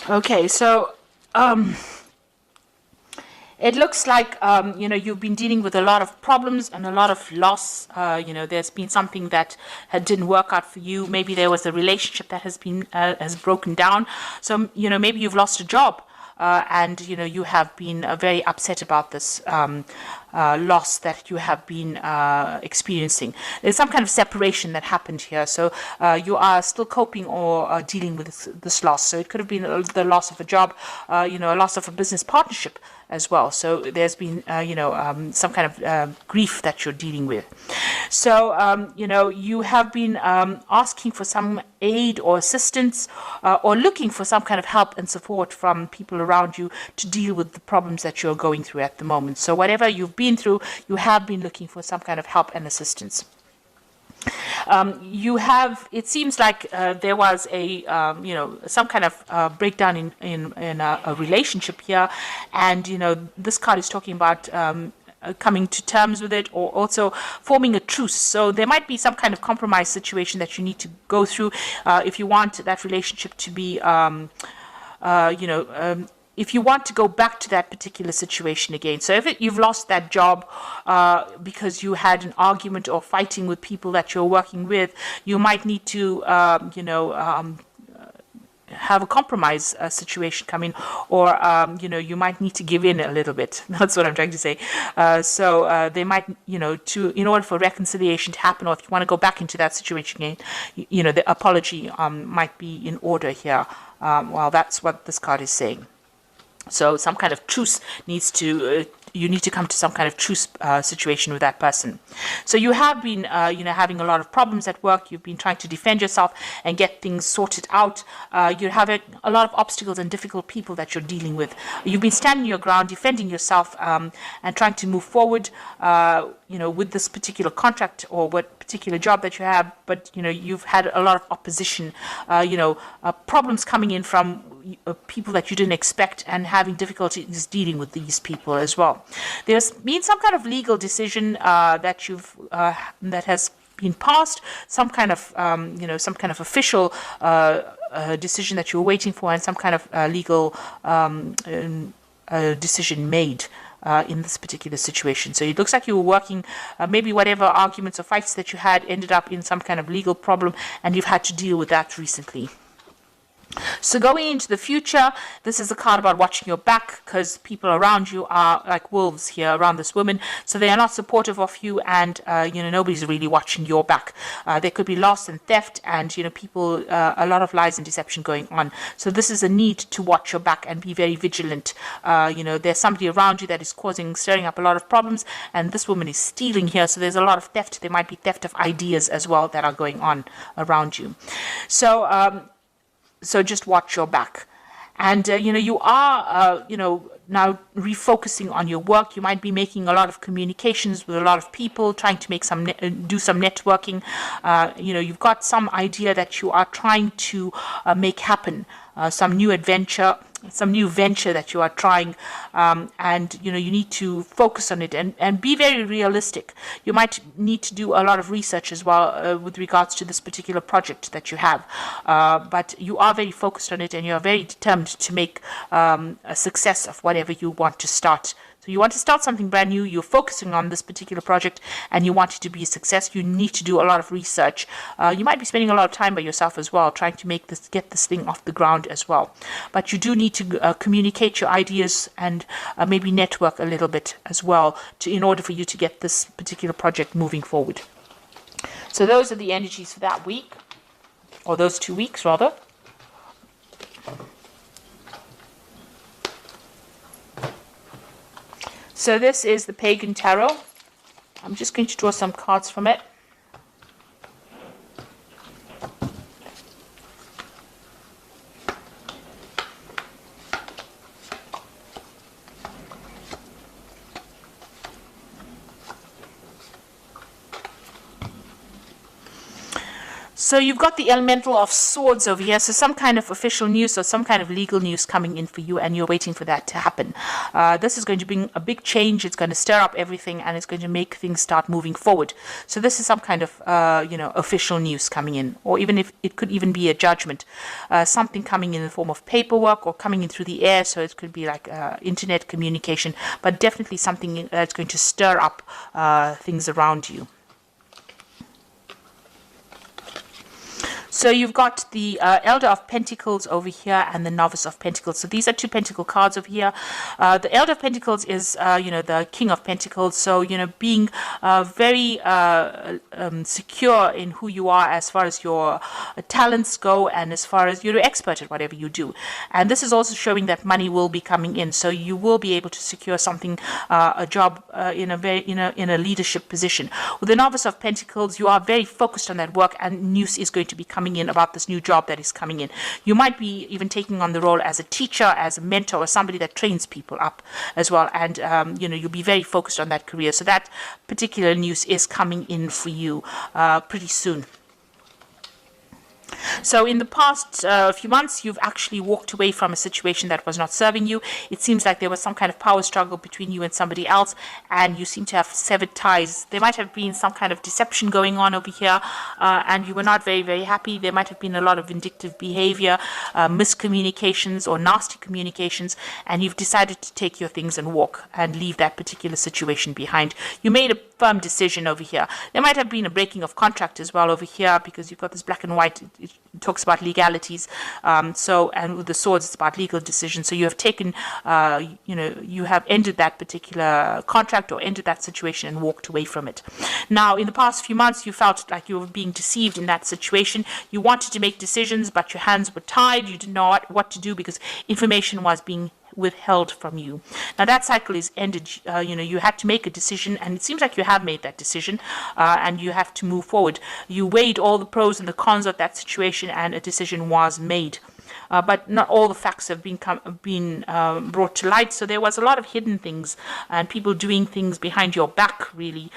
Okay, so it looks like you've been dealing with a lot of problems and a lot of loss. There's been something that didn't work out for you. Maybe there was a relationship that has broken down. So maybe you've lost a job, and you have been very upset about this loss that you have been experiencing. There's some kind of separation that happened here. So you are still coping or dealing with this loss. So it could have been the loss of a job, a loss of a business partnership as well. So there's been, some kind of grief that you're dealing with. So, you have been asking for some aid or assistance, or looking for some kind of help and support from people around you to deal with the problems that you're going through at the moment. So whatever you've been through, you have been looking for some kind of help and assistance. It seems like there was some kind of breakdown in a relationship here, and this card is talking about coming to terms with it, or also forming a truce. So there might be some kind of compromise situation that you need to go through if you want that relationship to be if you want to go back to that particular situation again. So if you've lost that job because you had an argument or fighting with people that you're working with, you might need to, have a compromise situation come in, or you might need to give in a little bit. That's what I'm trying to say. So they might, in order for reconciliation to happen, or if you want to go back into that situation again, the apology might be in order here. Well, that's what this card is saying. So some kind of truce you need to come to some kind of truce situation with that person. So you have been, having a lot of problems at work. You've been trying to defend yourself and get things sorted out. You're having a lot of obstacles and difficult people that you're dealing with. You've been standing your ground, defending yourself, and trying to move forward, with this particular contract or what particular job that you have. But, you've had a lot of opposition, problems coming in from people that you didn't expect, and having difficulties dealing with these people as well. There's been some kind of legal decision that has been passed, some kind of official decision that you're waiting for, and some kind of legal decision made in this particular situation. So it looks like you were working, maybe whatever arguments or fights that you had ended up in some kind of legal problem, and you've had to deal with that recently. So going into the future, this is a card about watching your back, because people around you are like wolves here around this woman. So they are not supportive of you, and nobody's really watching your back. There could be loss and theft, and people, a lot of lies and deception going on. So this is a need to watch your back and be very vigilant. There's somebody around you that is stirring up a lot of problems, and this woman is stealing here. So there's a lot of theft. There might be theft of ideas as well that are going on around you. So just watch your back. And, you are, now refocusing on your work. You might be making a lot of communications with a lot of people, trying to make do some networking. You've got some idea that you are trying to make happen, some new venture that you are trying, and you need to focus on it and be very realistic. You might need to do a lot of research as well with regards to this particular project that you have, but you are very focused on it, and you are very determined to make a success of whatever you want to start. So you want to start something brand new, you're focusing on this particular project, and you want it to be a success. You need to do a lot of research. You might be spending a lot of time by yourself as well, trying to get this thing off the ground as well. But you do need to communicate your ideas and maybe network a little bit as well in order for you to get this particular project moving forward. So those are the energies for that week, or those 2 weeks rather. So this is the Pagan Tarot. I'm just going to draw some cards from it. So you've got the elemental of swords over here. So some kind of official news or some kind of legal news coming in for you, and you're waiting for that to happen. This is going to bring a big change. It's going to stir up everything, and it's going to make things start moving forward. So this is some kind of official news coming in, or even if it could even be a judgment, something coming in the form of paperwork or coming in through the air. So it could be like internet communication, but definitely something that's going to stir up things around you. So you've got the Elder of Pentacles over here and the Novice of Pentacles. So these are two Pentacle cards over here. The Elder of Pentacles is, the King of Pentacles. So, being very secure in who you are as far as your talents go and as far as you're an expert at whatever you do. And this is also showing that money will be coming in. So you will be able to secure something, a job in a leadership position. With the Novice of Pentacles, you are very focused on that work, and news is going to be coming in about this new job that is coming in. You might be even taking on the role as a teacher, as a mentor, or somebody that trains people up as well. And, you'll be very focused on that career. So that particular news is coming in for you pretty soon. So in the past few months, you've actually walked away from a situation that was not serving you. It seems like there was some kind of power struggle between you and somebody else, and you seem to have severed ties. There might have been some kind of deception going on over here, and you were not very, very happy. There might have been a lot of vindictive behavior, miscommunications or nasty communications, and you've decided to take your things and walk and leave that particular situation behind. You made a firm decision over here. There might have been a breaking of contract as well over here, because you've got this black and white. It talks about legalities. And with the swords, it's about legal decisions. So you have taken, you have ended that particular contract or ended that situation and walked away from it. Now, in the past few months, you felt like you were being deceived in that situation. You wanted to make decisions, but your hands were tied. You didn't know what to do because information was being withheld from you. Now that cycle is ended. You had to make a decision, and it seems like you have made that decision, and you have to move forward. You weighed all the pros and the cons of that situation, and a decision was made. But not all the facts have been brought to light. So there was a lot of hidden things and people doing things behind your back, really,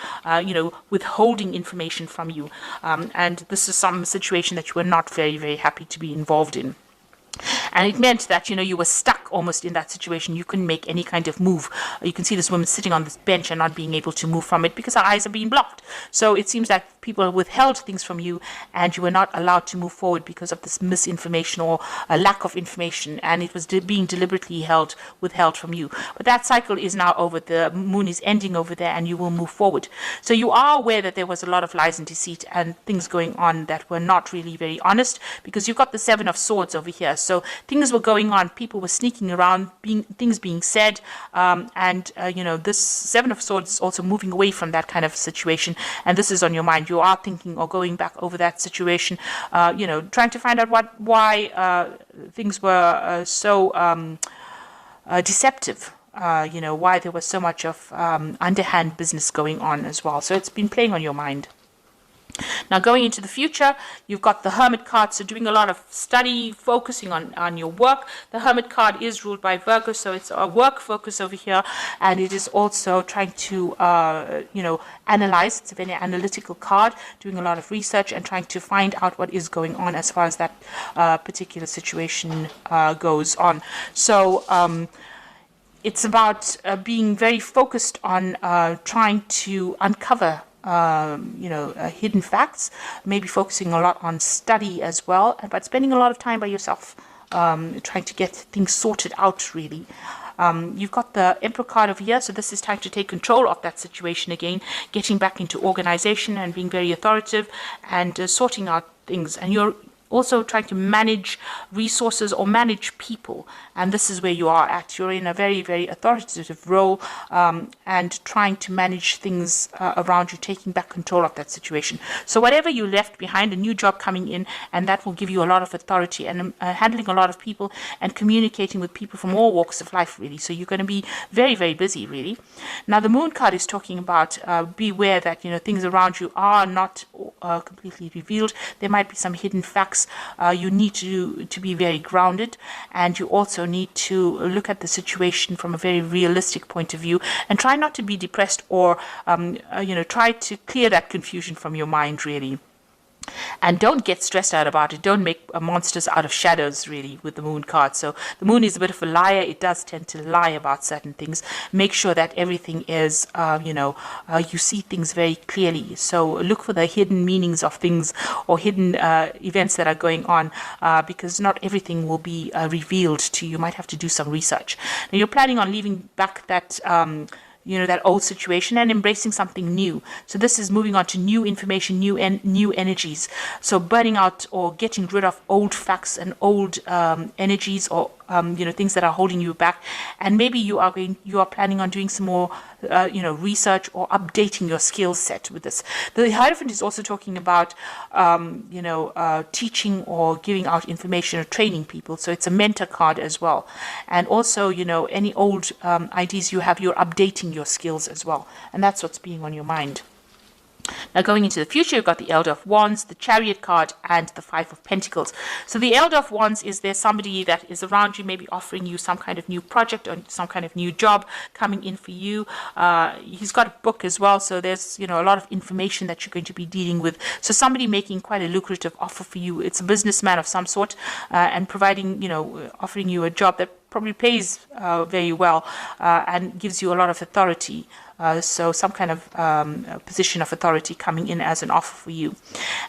withholding information from you. And this is some situation that you were not very, very happy to be involved in. And it meant that, you were stuck almost in that situation. You couldn't make any kind of move. You can see this woman sitting on this bench and not being able to move from it because her eyes are being blocked. So it seems like people withheld things from you, and you were not allowed to move forward because of this misinformation or a lack of information, and it was being deliberately withheld from you. But that cycle is now over. The moon is ending over there, and you will move forward. So you are aware that there was a lot of lies and deceit and things going on that were not really very honest, because you've got the Seven of Swords over here. So things were going on. People were sneaking around, things being said, this Seven of Swords is also moving away from that kind of situation, and this is on your mind. You are thinking or going back over that situation, trying to find out why things were so deceptive. Why there was so much of underhand business going on as well. So it's been playing on your mind. Now, going into the future, you've got the Hermit card, so doing a lot of study, focusing on your work. The Hermit card is ruled by Virgo, so it's a work focus over here, and it is also trying to, analyze. It's a very analytical card, doing a lot of research and trying to find out what is going on as far as that particular situation goes on. So, it's about being very focused on trying to uncover hidden facts, maybe focusing a lot on study as well, but spending a lot of time by yourself, trying to get things sorted out, really. You've got the Emperor card over here, so this is time to take control of that situation again, getting back into organization and being very authoritative and sorting out things. And you're also trying to manage resources or manage people, and this is where you are at. You're in a very, very authoritative role, and trying to manage things around you, taking back control of that situation. So whatever you left behind, a new job coming in, and that will give you a lot of authority, and handling a lot of people and communicating with people from all walks of life, really. So you're going to be very, very busy, really. Now the Moon card is talking about beware that things around you are not completely revealed. There might be some hidden facts. You need to be very grounded, and you also need to look at the situation from a very realistic point of view, and try not to be depressed or try to clear that confusion from your mind, really. And don't get stressed out about it. Don't make monsters out of shadows, really, with the moon card. So the moon is a bit of a liar. It does tend to lie about certain things. Make sure that everything is, you see things very clearly. So look for the hidden meanings of things or hidden events that are going on, because not everything will be revealed to you. You might have to do some research. Now, you're planning on leaving back that that old situation and embracing something new. So this is moving on to new information, new energies. So burning out or getting rid of old facts and old energies, or things that are holding you back. And maybe you are planning on doing some more research or updating your skill set with this. The Hierophant is also talking about teaching or giving out information or training people. So it's a mentor card as well. And also any old ideas you have, you're updating your skills as well. And that's what's being on your mind. Now, going into the future, you've got the Elder of Wands, the Chariot card, and the Five of Pentacles. So the Elder of Wands is there somebody that is around you, maybe offering you some kind of new project or some kind of new job coming in for you. He's got a book as well, so there's a lot of information that you're going to be dealing with. So somebody making quite a lucrative offer for you. It's a businessman of some sort, and providing, offering you a job that probably pays very well and gives you a lot of authority. So some kind of position of authority coming in as an offer for you.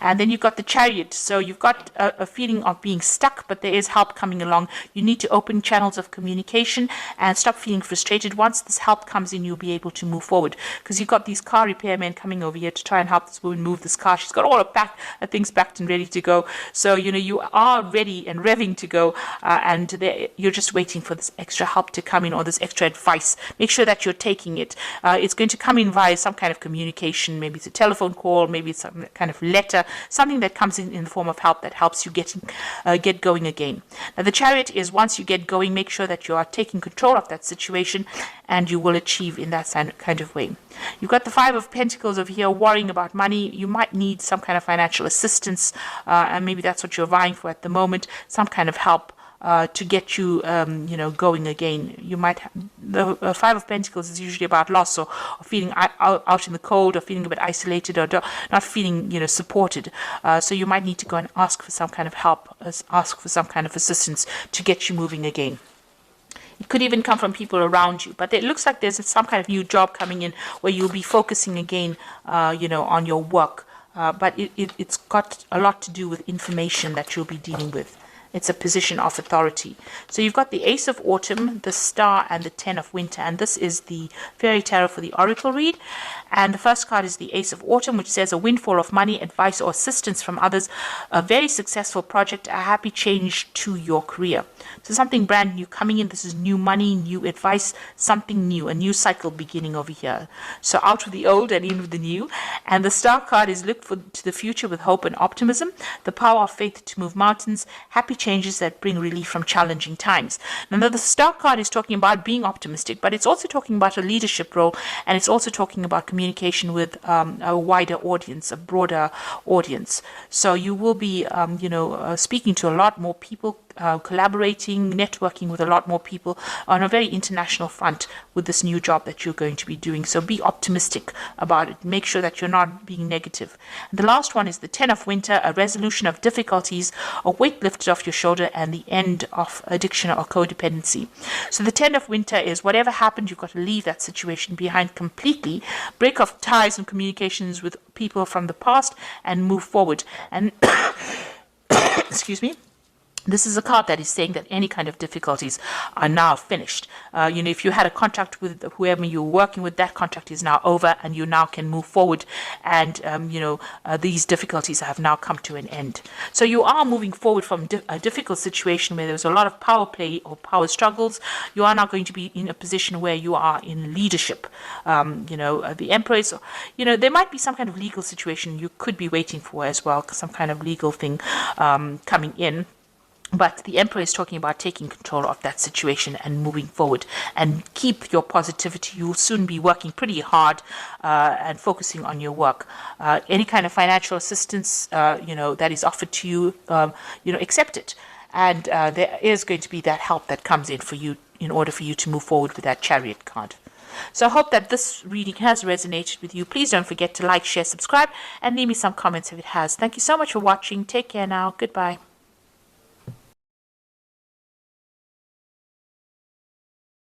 And then you've got the Chariot. So you've got a feeling of being stuck, but there is help coming along. You need to open channels of communication and stop feeling frustrated. Once this help comes in, you'll be able to move forward, because you've got these car repairmen coming over here to try and help this woman move this car. She's got all her things packed and ready to go. So, you are ready and revving to go, and you're just waiting for this extra help to come in, or this extra advice. Make sure that you're taking it. It's going to come in via some kind of communication. Maybe it's a telephone call, maybe it's some kind of letter, something that comes in the form of help that helps you get going again. Now, the Chariot is, once you get going, make sure that you are taking control of that situation, and you will achieve in that kind of way. You've got the Five of Pentacles over here, worrying about money. You might need some kind of financial assistance, and maybe that's what you're vying for at the moment, some kind of help to get you, going again. You might the Five of Pentacles is usually about loss, or feeling out in the cold, or feeling a bit isolated, or not feeling, supported. So you might need to go and ask for some kind of help, ask for some kind of assistance to get you moving again. It could even come from people around you, but it looks like there's some kind of new job coming in where you'll be focusing again, on your work. But it's got a lot to do with information that you'll be dealing with. It's a position of authority. So you've got the Ace of Autumn, the Star, and the Ten of Winter. And this is the Fairy Tarot for the Oracle read. And the first card is the Ace of Autumn, which says a windfall of money, advice, or assistance from others, a very successful project, a happy change to your career. So something brand new coming in. This is new money, new advice, something new, a new cycle beginning over here. So out with the old and in with the new. And the Star card is look to the future with hope and optimism, the power of faith to move mountains, happy changes that bring relief from challenging times. Now, the Star card is talking about being optimistic, but it's also talking about a leadership role, and it's also talking about communication with a wider audience, a broader audience. So you will be, speaking to a lot more people, collaborating, networking with a lot more people on a very international front with this new job that you're going to be doing. So be optimistic about it. Make sure that you're not being negative. And the last one is the Ten of Winter, a resolution of difficulties, a weight lifted off your shoulder, and the end of addiction or codependency. So the Ten of Winter is whatever happened, you've got to leave that situation behind completely, break off ties and communications with people from the past, and move forward. And excuse me. This is a card that is saying that any kind of difficulties are now finished. If you had a contract with whoever you were working with, that contract is now over, and you now can move forward. And, these difficulties have now come to an end. So you are moving forward from a difficult situation where there's a lot of power play or power struggles. You are now going to be in a position where you are in leadership. The Emperor is, there might be some kind of legal situation you could be waiting for as well, some kind of legal thing coming in. But the Emperor is talking about taking control of that situation and moving forward, and keep your positivity. You'll soon be working pretty hard and focusing on your work. Any kind of financial assistance, that is offered to you, accept it. And there is going to be that help that comes in for you in order for you to move forward with that Chariot card. So I hope that this reading has resonated with you. Please don't forget to like, share, subscribe, and leave me some comments if it has. Thank you so much for watching. Take care now. Goodbye.